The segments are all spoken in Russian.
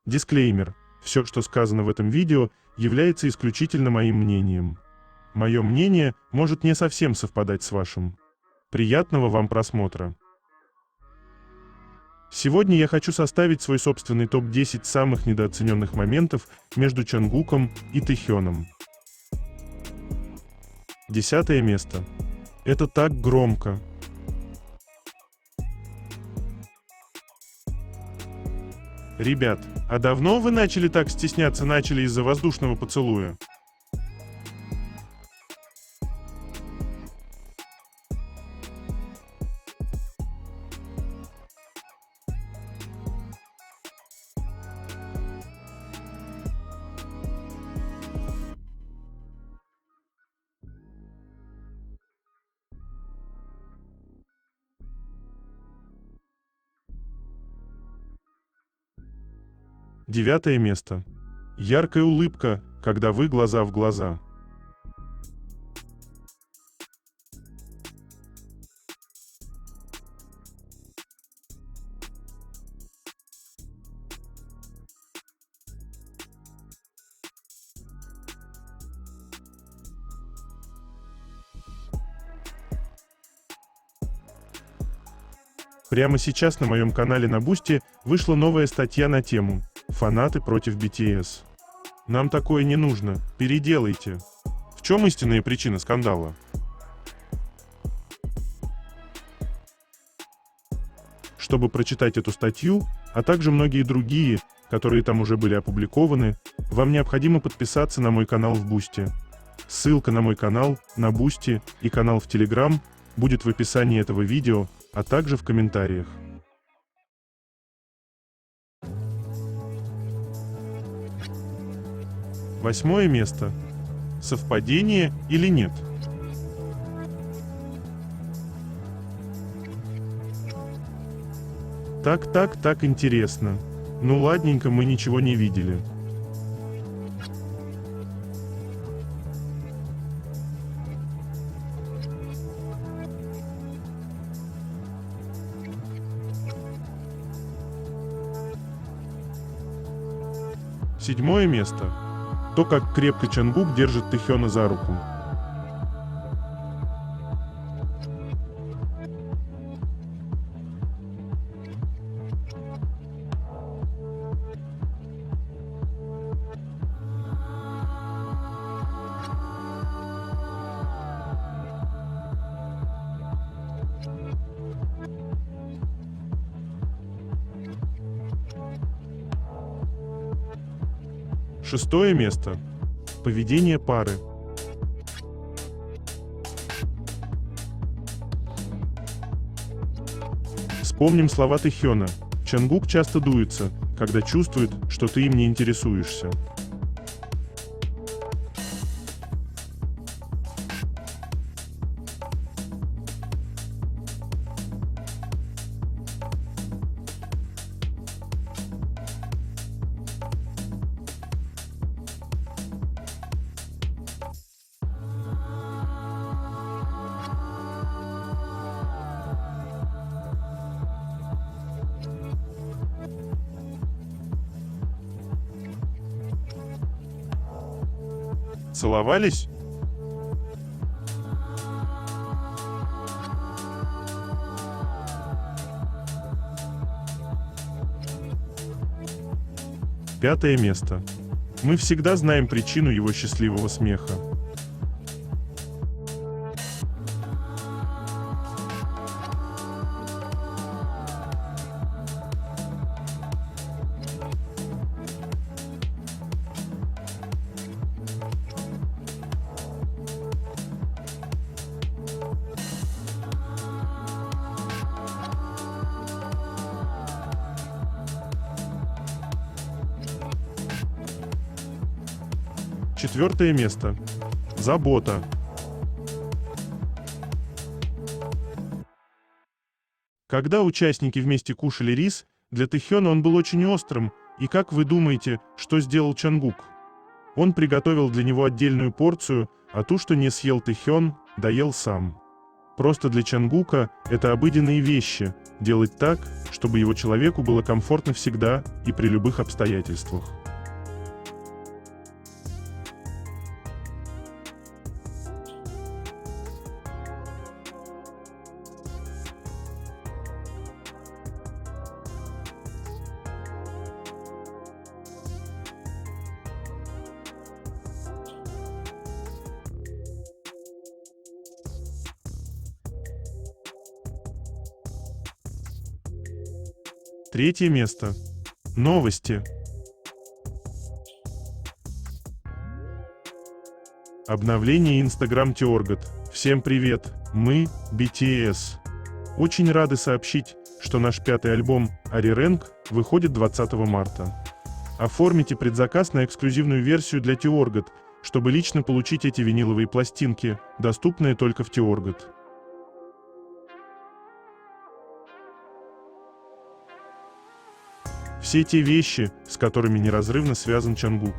Дисклеймер. Все, что сказано в этом видео, является исключительно моим мнением. Мое мнение может не совсем совпадать с вашим. Приятного вам просмотра. Сегодня я хочу составить свой собственный топ-10 самых недооцененных моментов между Чонгуком и Тэхёном. 10 место. Это так громко. Ребят, а давно вы начали так стесняться из-за воздушного поцелуя? Девятое место. Яркая улыбка, когда вы глаза в глаза. Прямо сейчас на моем канале на Бусти вышла новая статья на тему «Фанаты против BTS». Нам такое не нужно, переделайте. В чем истинная причина скандала? Чтобы прочитать эту статью, а также многие другие, которые там уже были опубликованы, вам необходимо подписаться на мой канал в Бусти. Ссылка на мой канал, на Бусти и канал в Telegram будет в описании этого видео, а также в комментариях. Восьмое место. Совпадение или нет? Так интересно. Ну ладненько, мы ничего не видели. Седьмое место. То, как крепко Чонгук держит Тэхёна за руку. Шестое место. Поведение пары. Вспомним слова Тэхёна. Чонгук часто дуется, когда чувствует, что ты им не интересуешься. Целовались? Пятое место. Мы всегда знаем причину его счастливого смеха. Четвертое место. Забота. Когда участники вместе кушали рис, для Тэхёна он был очень острым, и как вы думаете, что сделал Чонгук? Он приготовил для него отдельную порцию, а ту, что не съел Тэхён, доел сам. Просто для Чонгука это обыденные вещи – делать так, чтобы его человеку было комфортно всегда и при любых обстоятельствах. Третье место. Новости. Обновление Instagram Theorgot. Всем привет, мы BTS. Очень рады сообщить, что наш 5-й альбом Arirang выходит 20 марта. Оформите предзаказ на эксклюзивную версию для Theorgot, чтобы лично получить эти виниловые пластинки, доступные только в Theorgot. Все те вещи, с которыми неразрывно связан Чонгук.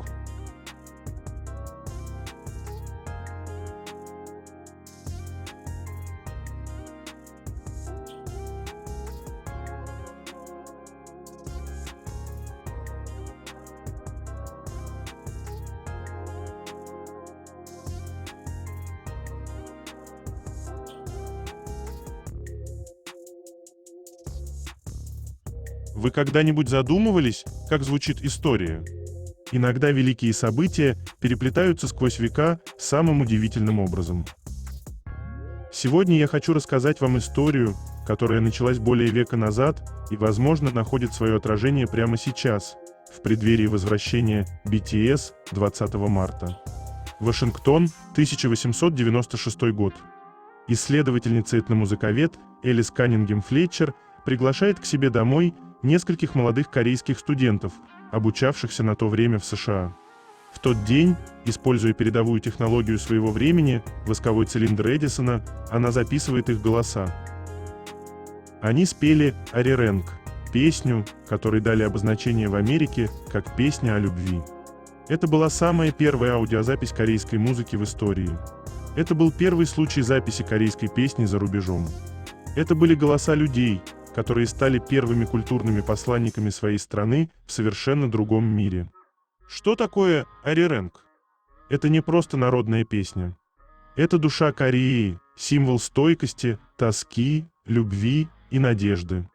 Вы когда-нибудь задумывались, как звучит история? Иногда великие события переплетаются сквозь века самым удивительным образом. Сегодня я хочу рассказать вам историю, которая началась более века назад и, возможно, находит свое отражение прямо сейчас, в преддверии возвращения BTS 20 марта. Вашингтон, 1896 год. Исследовательница-этномузыковед Элис Каннингем Флетчер приглашает к себе домой нескольких молодых корейских студентов, обучавшихся на то время в США. В тот день, используя передовую технологию своего времени, восковой цилиндр Эдисона, она записывает их голоса. Они спели «Arirang», песню, которой дали обозначение в Америке как «Песня о любви». Это была самая первая аудиозапись корейской музыки в истории. Это был первый случай записи корейской песни за рубежом. Это были голоса людей, которые стали первыми культурными посланниками своей страны в совершенно другом мире. Что такое Arirang? Это не просто народная песня. Это душа Кореи, символ стойкости, тоски, любви и надежды.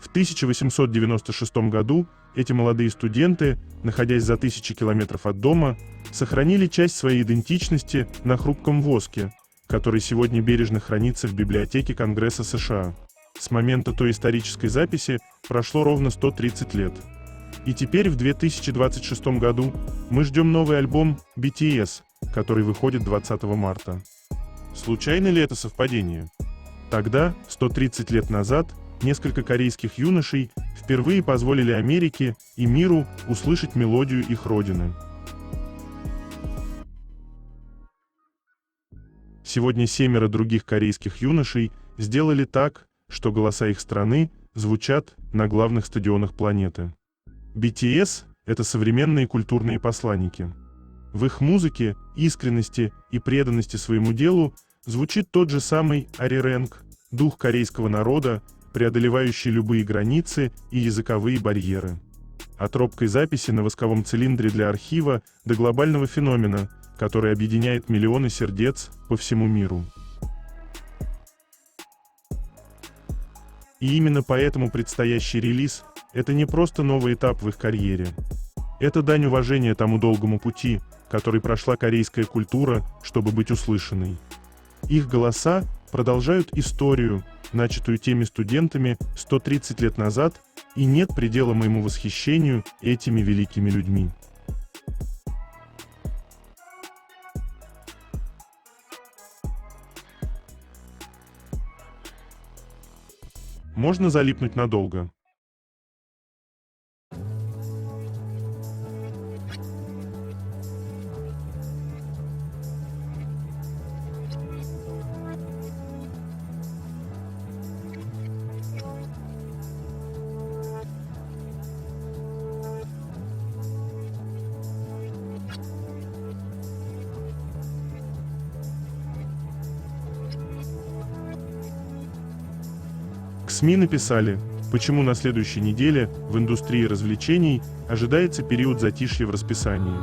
В 1896 году эти молодые студенты, находясь за тысячи километров от дома, сохранили часть своей идентичности на хрупком воске, который сегодня бережно хранится в библиотеке Конгресса США. С момента той исторической записи прошло ровно 130 лет. И теперь в 2026 году мы ждем новый альбом BTS, который выходит 20 марта. Случайно ли это совпадение? Тогда, 130 лет назад, несколько корейских юношей впервые позволили Америке и миру услышать мелодию их родины. Сегодня 7 других корейских юношей сделали так, что голоса их страны звучат на главных стадионах планеты. BTS — это современные культурные посланники. В их музыке, искренности и преданности своему делу звучит тот же самый Arirang, дух корейского народа, преодолевающий любые границы и языковые барьеры. От робкой записи на восковом цилиндре для архива до глобального феномена, который объединяет миллионы сердец по всему миру. И именно поэтому предстоящий релиз — это не просто новый этап в их карьере. Это дань уважения тому долгому пути, который прошла корейская культура, чтобы быть услышанной. Их голоса продолжают историю, начатую теми студентами 130 лет назад, и нет предела моему восхищению этими великими людьми. Можно залипнуть надолго. СМИ написали, почему на следующей неделе в индустрии развлечений ожидается период затишья в расписании.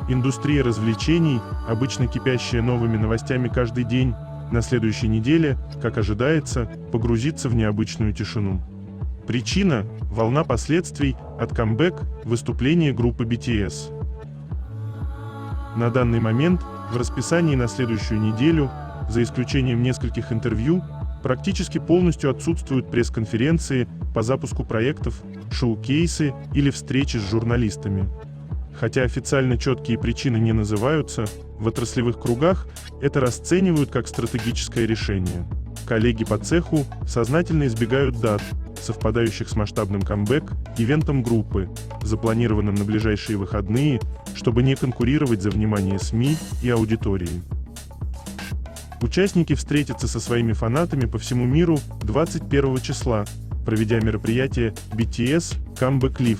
Индустрия развлечений, обычно кипящая новыми новостями каждый день, на следующей неделе, как ожидается, погрузится в необычную тишину. Причина – волна последствий от камбэк выступления группы BTS. На данный момент в расписании на следующую неделю, за исключением нескольких интервью, практически полностью отсутствуют пресс-конференции по запуску проектов, шоу-кейсы или встречи с журналистами. Хотя официально четкие причины не называются, в отраслевых кругах это расценивают как стратегическое решение. Коллеги по цеху сознательно избегают дат, совпадающих с масштабным камбэк-ивентом группы, запланированным на ближайшие выходные, чтобы не конкурировать за внимание СМИ и аудитории. Участники встретятся со своими фанатами по всему миру 21 числа, проведя мероприятие BTS Comeback Live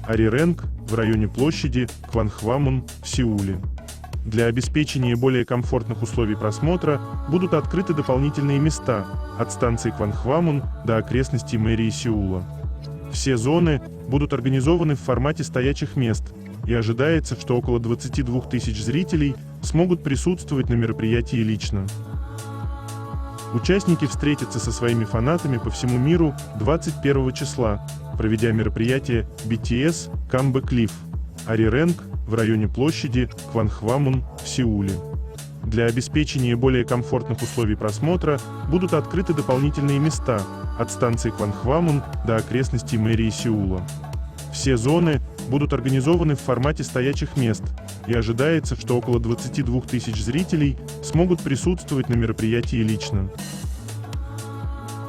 Arirang в районе площади Кванхвамон в Сеуле. Для обеспечения более комфортных условий просмотра будут открыты дополнительные места от станции Кванхвамон до окрестностей мэрии Сеула. Все зоны будут организованы в формате стоячих мест, и ожидается, что около 22 тысяч зрителей смогут присутствовать на мероприятии лично. Участники встретятся со своими фанатами по всему миру 21 числа, проведя мероприятие BTS Comeback Live Arirang в районе площади Кванхвамон в Сеуле. Для обеспечения более комфортных условий просмотра будут открыты дополнительные места от станции Кванхвамон до окрестностей мэрии Сеула. Все зоны будут организованы в формате стоячих мест, и ожидается, что около 22 тысяч зрителей смогут присутствовать на мероприятии лично.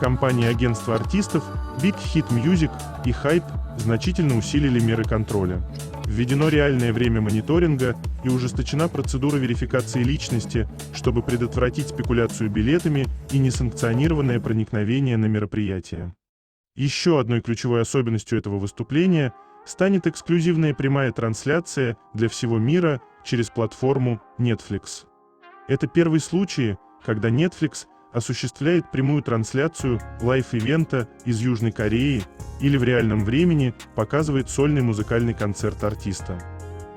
Компании агентства артистов Big Hit Music и Hype значительно усилили меры контроля. Введено реальное время мониторинга и ужесточена процедура верификации личности, чтобы предотвратить спекуляцию билетами и несанкционированное проникновение на мероприятие. Еще одной ключевой особенностью этого выступления станет эксклюзивная прямая трансляция для всего мира через платформу Netflix. Это первый случай, когда Netflix осуществляет прямую трансляцию лайв-ивента из Южной Кореи или в реальном времени показывает сольный музыкальный концерт артиста.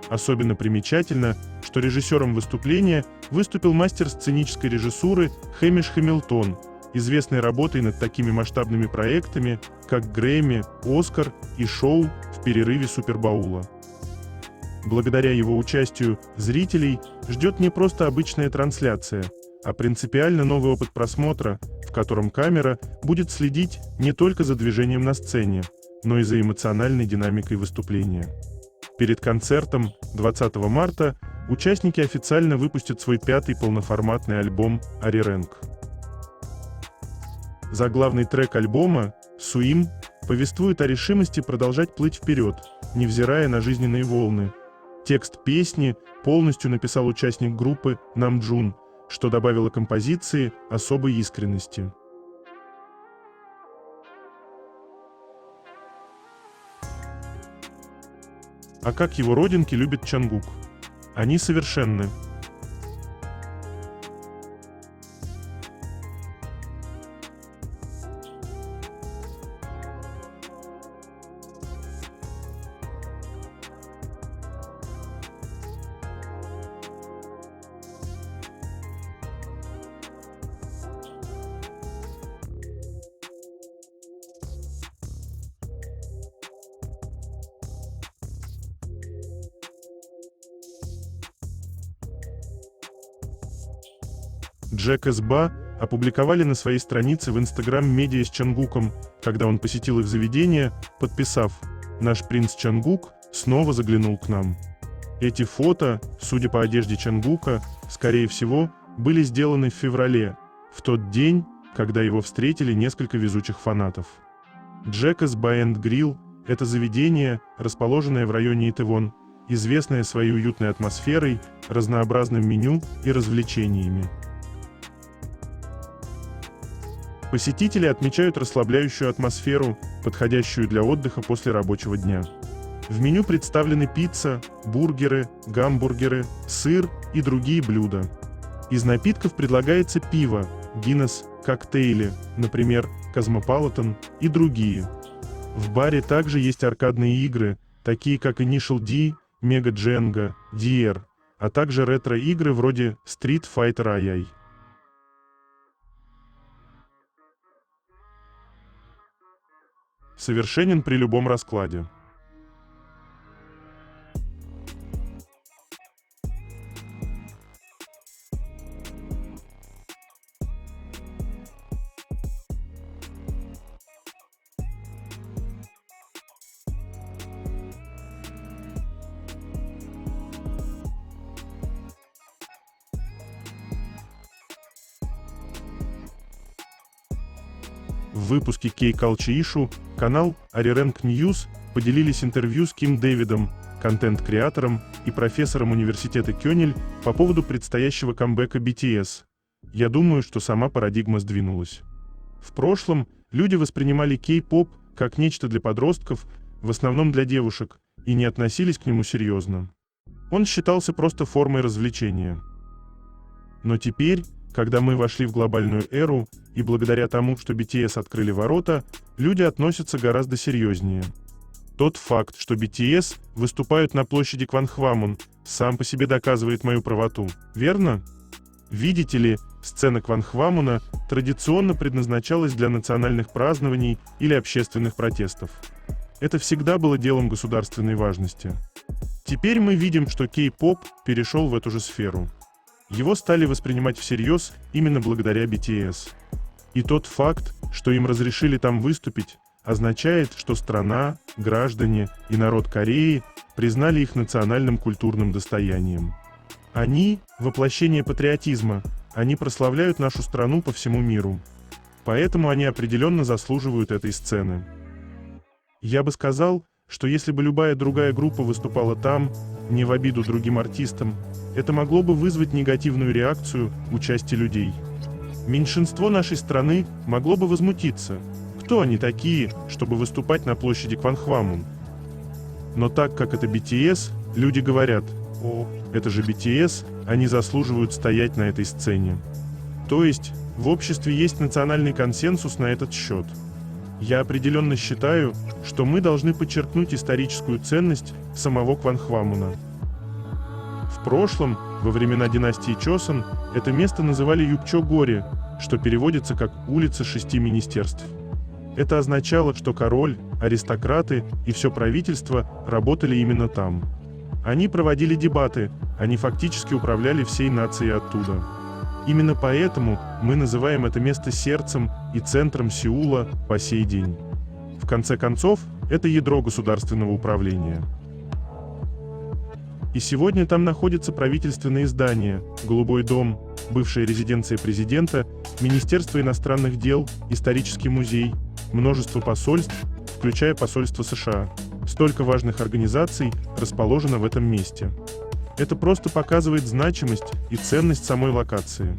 Особенно примечательно, что режиссером выступления выступил мастер сценической режиссуры Хэмиш Хэмилтон, известный работой над такими масштабными проектами, как Грэмми, Оскар и шоу в перерыве Супербаула. Благодаря его участию зрителей ждет не просто обычная трансляция, а принципиально новый опыт просмотра, в котором камера будет следить не только за движением на сцене, но и за эмоциональной динамикой выступления. Перед концертом 20 марта участники официально выпустят свой 5-й полноформатный альбом «Arirang». Заглавный трек альбома «Swim» повествует о решимости продолжать плыть вперед, невзирая на жизненные волны. Текст песни полностью написал участник группы Намджун, что добавило композиции особой искренности. А как его родинки любит Чангук? Они совершенны. Джек СБА опубликовали на своей странице в Instagram медиа с Чангуком, когда он посетил их заведение, подписав: «Наш принц Чангук снова заглянул к нам». Эти фото, судя по одежде Чангука, скорее всего, были сделаны в феврале, в тот день, когда его встретили несколько везучих фанатов. Джек's Bar and Grill – это заведение, расположенное в районе Итэвон, известное своей уютной атмосферой, разнообразным меню и развлечениями. Посетители отмечают расслабляющую атмосферу, подходящую для отдыха после рабочего дня. В меню представлены пицца, бургеры, гамбургеры, сыр и другие блюда. Из напитков предлагается пиво, Гиннес, коктейли, например, Cosmopolitan и другие. В баре также есть аркадные игры, такие как Initial D, Mega Jenga, DR, а также ретро-игры вроде Street Fighter II. Совершенен при любом раскладе. В выпуске K-Culture Issue канал AriRank News поделились интервью с Ким Дэвидом, контент-креатором и профессором университета Кёнель по поводу предстоящего камбэка BTS. Я думаю, что сама парадигма сдвинулась. В прошлом люди воспринимали кей-поп как нечто для подростков, в основном для девушек, и не относились к нему серьезно. Он считался просто формой развлечения. Но теперь, когда мы вошли в глобальную эру, и благодаря тому, что BTS открыли ворота, люди относятся гораздо серьезнее. Тот факт, что BTS выступают на площади Кванхвамон, сам по себе доказывает мою правоту, верно? Видите ли, сцена Кванхвамона традиционно предназначалась для национальных празднований или общественных протестов. Это всегда было делом государственной важности. Теперь мы видим, что кей-поп перешел в эту же сферу. Его стали воспринимать всерьез именно благодаря BTS. И тот факт, что им разрешили там выступить, означает, что страна, граждане и народ Кореи признали их национальным культурным достоянием. Они – воплощение патриотизма, они прославляют нашу страну по всему миру. Поэтому они определенно заслуживают этой сцены. Я бы сказал, что если бы любая другая группа выступала там, не в обиду другим артистам, это могло бы вызвать негативную реакцию у части людей. Меньшинство нашей страны могло бы возмутиться. Кто они такие, чтобы выступать на площади Кванхвамон? Но так как это BTS, люди говорят: «О, это же BTS, они заслуживают стоять на этой сцене». То есть, в обществе есть национальный консенсус на этот счет. Я определенно считаю, что мы должны подчеркнуть историческую ценность самого Кванхвамона. В прошлом, во времена династии Чосон, это место называли Юпчо-горе, что переводится как «улица 6 министерств». Это означало, что король, аристократы и все правительство работали именно там. Они проводили дебаты, они фактически управляли всей нацией оттуда. Именно поэтому мы называем это место сердцем и центром Сеула по сей день. В конце концов, это ядро государственного управления. И сегодня там находятся правительственные здания, Голубой дом, бывшая резиденция президента, Министерство иностранных дел, исторический музей, множество посольств, включая посольство США. Столько важных организаций расположено в этом месте. Это просто показывает значимость и ценность самой локации.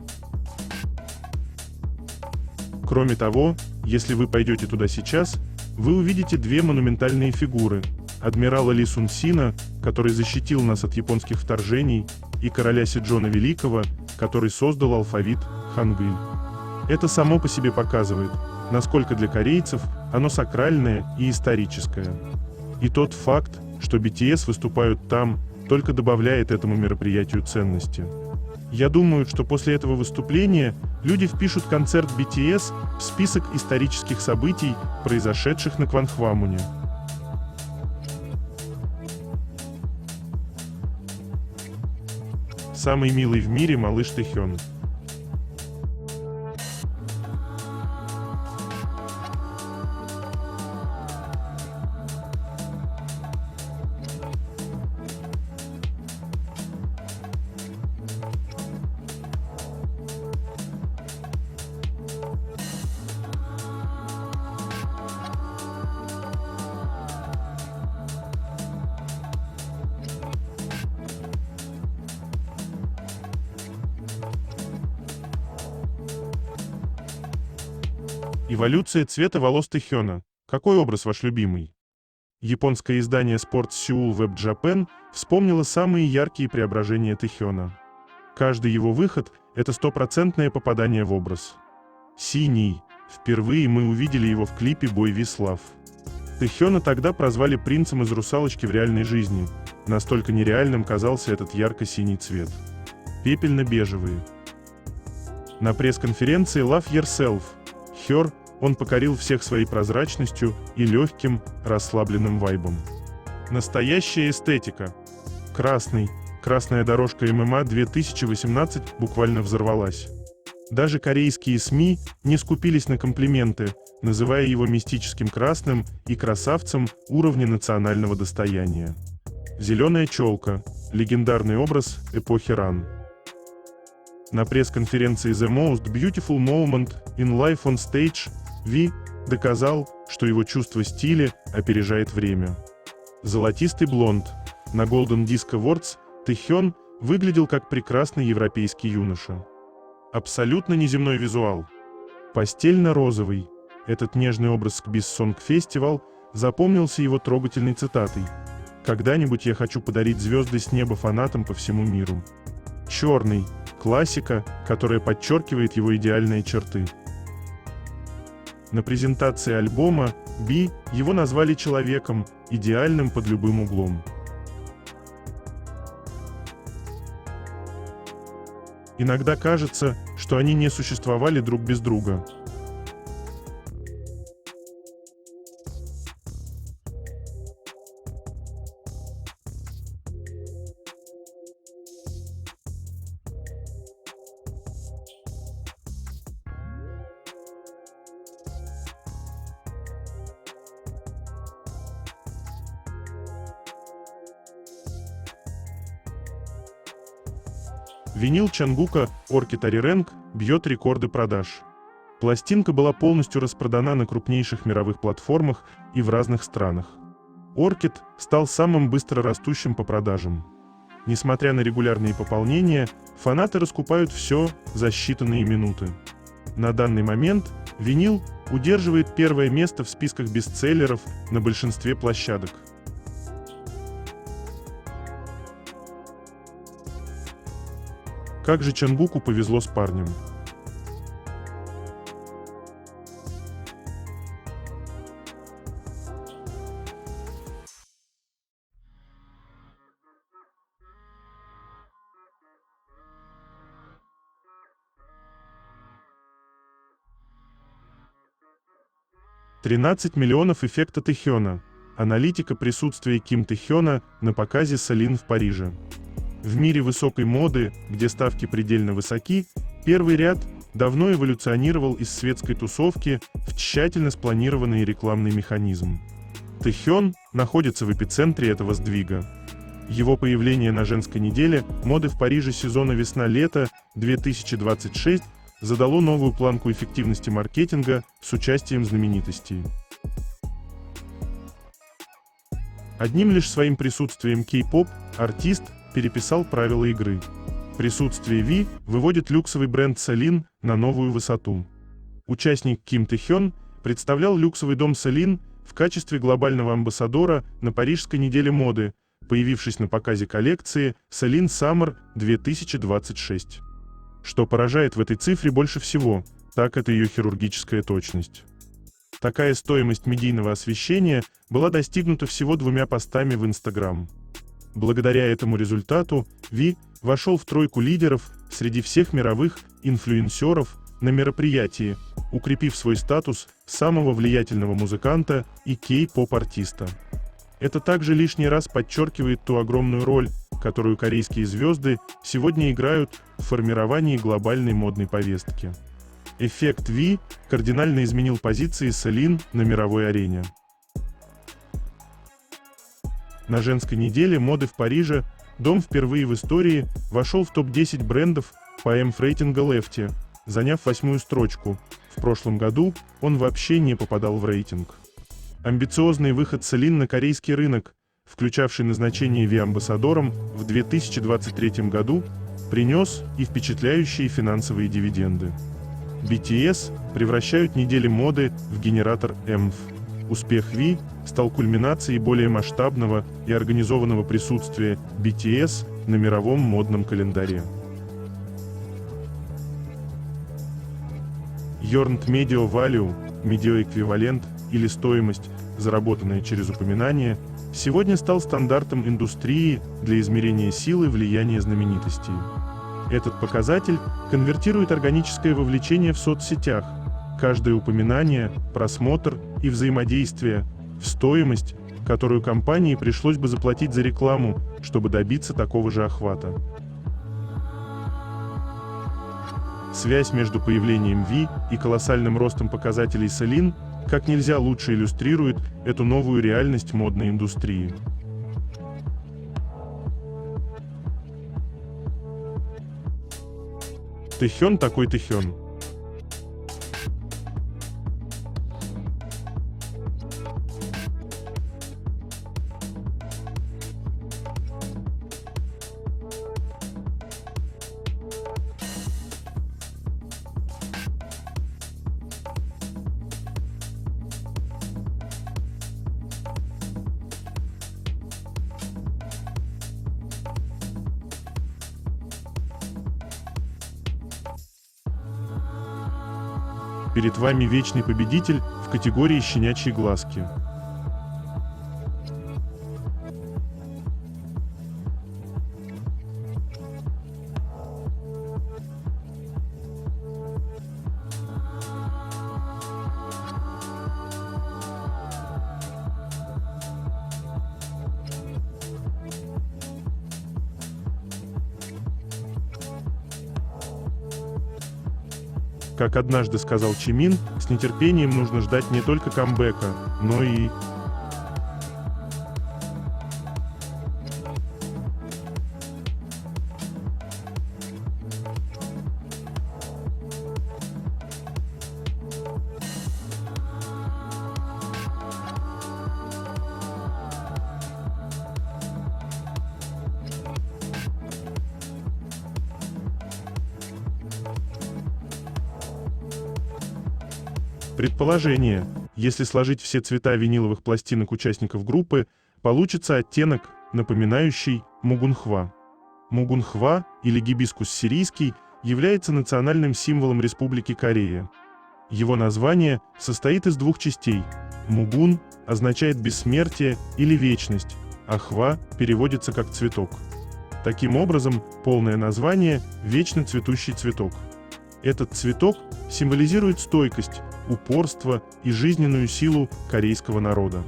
Кроме того, если вы пойдете туда сейчас, вы увидите две монументальные фигуры – адмирала Ли Сун Сина, который защитил нас от японских вторжений, и короля Седжона Великого, который создал алфавит Хангыль. Это само по себе показывает, насколько для корейцев оно сакральное и историческое. И тот факт, что BTS выступают там, только добавляет этому мероприятию ценности. Я думаю, что после этого выступления люди впишут концерт BTS в список исторических событий, произошедших на Кванхвамоне. Самый милый в мире малыш Тэхён. Эволюция цвета волос Тэхёна. Какой образ ваш любимый? Японское издание Sports Seoul Web Japan вспомнило самые яркие преображения Тэхёна. Каждый его выход – это стопроцентное попадание в образ. Синий, Впервые мы увидели его в клипе «Boy With Love». Тэхёна тогда прозвали принцем из «Русалочки» в реальной жизни. Настолько нереальным казался этот ярко-синий цвет. Пепельно-бежевые. На пресс-конференции Love Yourself, Her, он покорил всех своей прозрачностью и легким, расслабленным вайбом. Настоящая эстетика. Красная дорожка ММА 2018 буквально взорвалась. Даже корейские СМИ не скупились на комплименты, называя его мистическим красным и красавцем уровня национального достояния. Зеленая челка – легендарный образ эпохи Ран. На пресс-конференции The Most Beautiful Moment in Life on Stage Ви доказал, что его чувство стиля опережает время. Золотистый блонд. На Golden Disc Awards Тэхён выглядел как прекрасный европейский юноша. Абсолютно неземной визуал. Пастельно-розовый. Этот нежный образ к Kiss Song Festival запомнился его трогательной цитатой: «Когда-нибудь я хочу подарить звезды с неба фанатам по всему миру». Черный. Классика, которая подчеркивает его идеальные черты. На презентации альбома Би его назвали человеком, идеальным под любым углом. Иногда кажется, что они не существовали друг без друга. Винил Чангука Orchid Arirang бьет рекорды продаж. Пластинка была полностью распродана на крупнейших мировых платформах и в разных странах. Orchid стал самым быстро растущим по продажам. Несмотря на регулярные пополнения, фанаты раскупают все за считанные минуты. На данный момент винил удерживает первое место в списках бестселлеров на большинстве площадок. Как же Чангуку повезло с парнем. $13 миллионов эффекта Тэхёна. Аналитика присутствия Ким Тэхёна на показе Celine в Париже. В мире высокой моды, где ставки предельно высоки, первый ряд давно эволюционировал из светской тусовки в тщательно спланированный рекламный механизм. Тэхён находится в эпицентре этого сдвига. Его появление на женской неделе моды в Париже сезона весна-лето 2026 задало новую планку эффективности маркетинга с участием знаменитостей. Одним лишь своим присутствием кей-поп артист переписал правила игры. Присутствие Ви выводит люксовый бренд Celine на новую высоту. Участник Ким Тэхён представлял люксовый дом Celine в качестве глобального амбассадора на Парижской неделе моды, появившись на показе коллекции Celine Summer 2026. Что поражает в этой цифре больше всего, так это ее хирургическая точность. Такая стоимость медийного освещения была достигнута всего 2 постами в Instagram. Благодаря этому результату Ви вошел в тройку лидеров среди всех мировых инфлюенсеров на мероприятии, укрепив свой статус самого влиятельного музыканта и кей-поп-артиста. Это также лишний раз подчеркивает ту огромную роль, которую корейские звезды сегодня играют в формировании глобальной модной повестки. Эффект Ви кардинально изменил позиции Celine на мировой арене. На женской неделе моды в Париже дом впервые в истории вошел в топ-10 брендов по M-рейтинга Lefty, заняв 8-ю строчку. В прошлом году он вообще не попадал в рейтинг. Амбициозный выход Celine на корейский рынок, включавший назначение Ви-амбассадором в 2023 году, принес и впечатляющие финансовые дивиденды. BTS превращают недели моды в генератор МФ. Успех Ви стал кульминацией более масштабного и организованного присутствия BTS на мировом модном календаре. Earned Media Value, медиаэквивалент или стоимость, заработанная через упоминание, сегодня стал стандартом индустрии для измерения силы влияния знаменитостей. Этот показатель конвертирует органическое вовлечение в соцсетях, каждое упоминание, просмотр и взаимодействие в стоимость, которую компании пришлось бы заплатить за рекламу, чтобы добиться такого же охвата. Связь между появлением Ви и колоссальным ростом показателей Celine как нельзя лучше иллюстрирует эту новую реальность модной индустрии. Тэхён такой Тэхён. Перед вами вечный победитель в категории щенячьи глазки. Как однажды сказал Чимин, с нетерпением нужно ждать не только камбэка, но и... Предположение: если сложить все цвета виниловых пластинок участников группы, получится оттенок, напоминающий мугунхва. Мугунхва, или гибискус сирийский, является национальным символом Республики Корея. Его название состоит из двух частей. Мугун означает бессмертие или вечность, а хва переводится как цветок. Таким образом, полное название – вечно цветущий цветок. Этот цветок символизирует стойкость, упорство и жизненную силу корейского народа.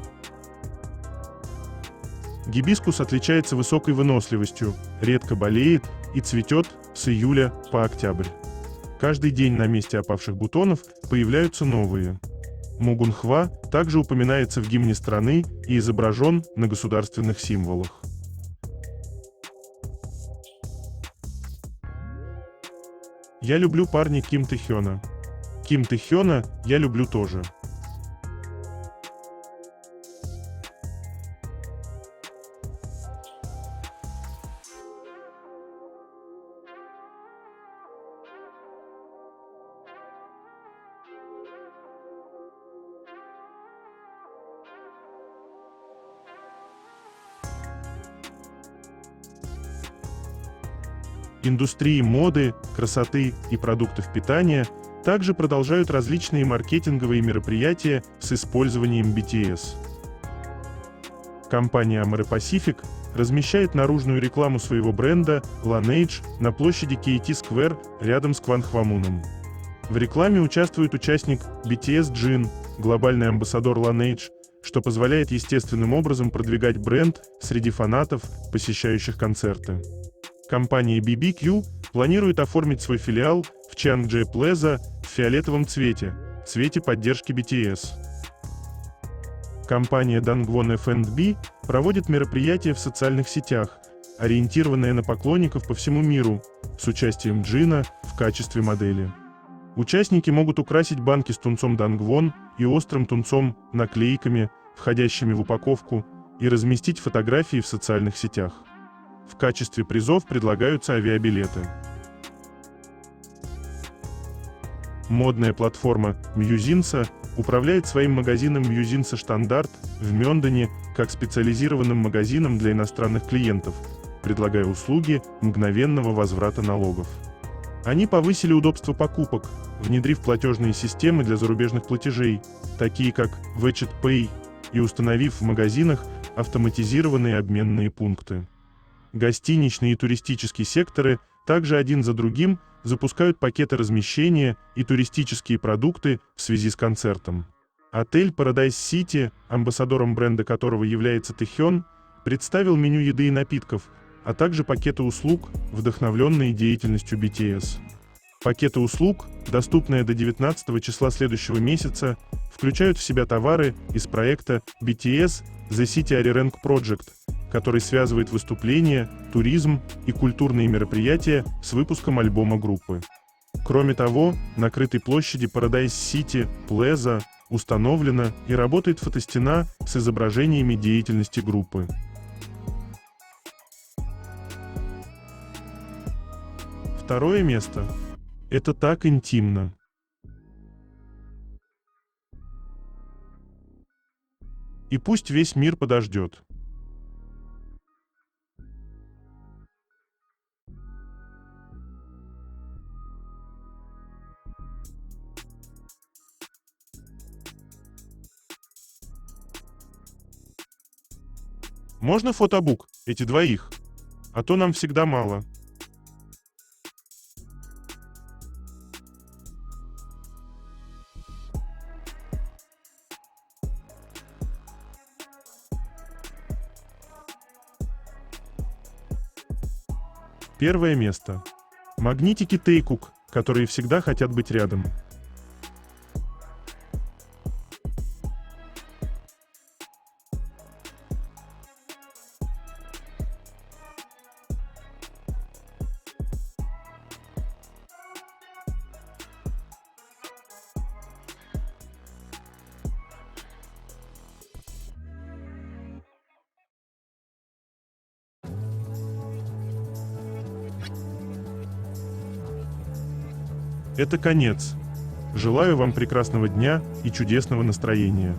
Гибискус отличается высокой выносливостью, редко болеет и цветет с июля по октябрь. Каждый день на месте опавших бутонов появляются новые. Мугунхва также упоминается в гимне страны и изображен на государственных символах. Я люблю парня Ким Тэхёна. Ким Тэхёна я люблю тоже. Индустрии моды, красоты и продуктов питания также продолжают различные маркетинговые мероприятия с использованием BTS. Компания Amorepacific Pacific размещает наружную рекламу своего бренда Laneige на площади KT Square рядом с Кванхвамуном. В рекламе участвует участник BTS Jin, глобальный амбассадор Laneige, что позволяет естественным образом продвигать бренд среди фанатов, посещающих концерты. Компания BBQ планирует оформить свой филиал в Чангчже Плаза в фиолетовом цвете поддержки BTS. Компания Dangwon F&B проводит мероприятия в социальных сетях, ориентированные на поклонников по всему миру, с участием Джина в качестве модели. Участники могут украсить банки с тунцом Dangwon и острым тунцом наклейками, входящими в упаковку, и разместить фотографии в социальных сетях. В качестве призов предлагаются авиабилеты. Модная платформа Мьюзинса управляет своим магазином Мьюзинса Штандарт в Мёндоне как специализированным магазином для иностранных клиентов, предлагая услуги мгновенного возврата налогов. Они повысили удобство покупок, внедрив платежные системы для зарубежных платежей, такие как WeChat Pay, и установив в магазинах автоматизированные обменные пункты. Гостиничные и туристические секторы также один за другим запускают пакеты размещения и туристические продукты в связи с концертом. Отель Paradise City, амбассадором бренда которого является Тэхён, представил меню еды и напитков, а также пакеты услуг, вдохновленные деятельностью BTS. Пакеты услуг, доступные до 19 числа следующего месяца, включают в себя товары из проекта BTS The City Arirang Project, который связывает выступления, туризм и культурные мероприятия с выпуском альбома группы. Кроме того, на крытой площади Paradise City Plaza установлена и работает фотостена с изображениями деятельности группы. Второе место. Это так интимно. И пусть весь мир подождет. Можно фотобук, эти двоих? А то нам всегда мало. Первое место. Магнитики Taekook, которые всегда хотят быть рядом. Это конец. Желаю вам прекрасного дня и чудесного настроения.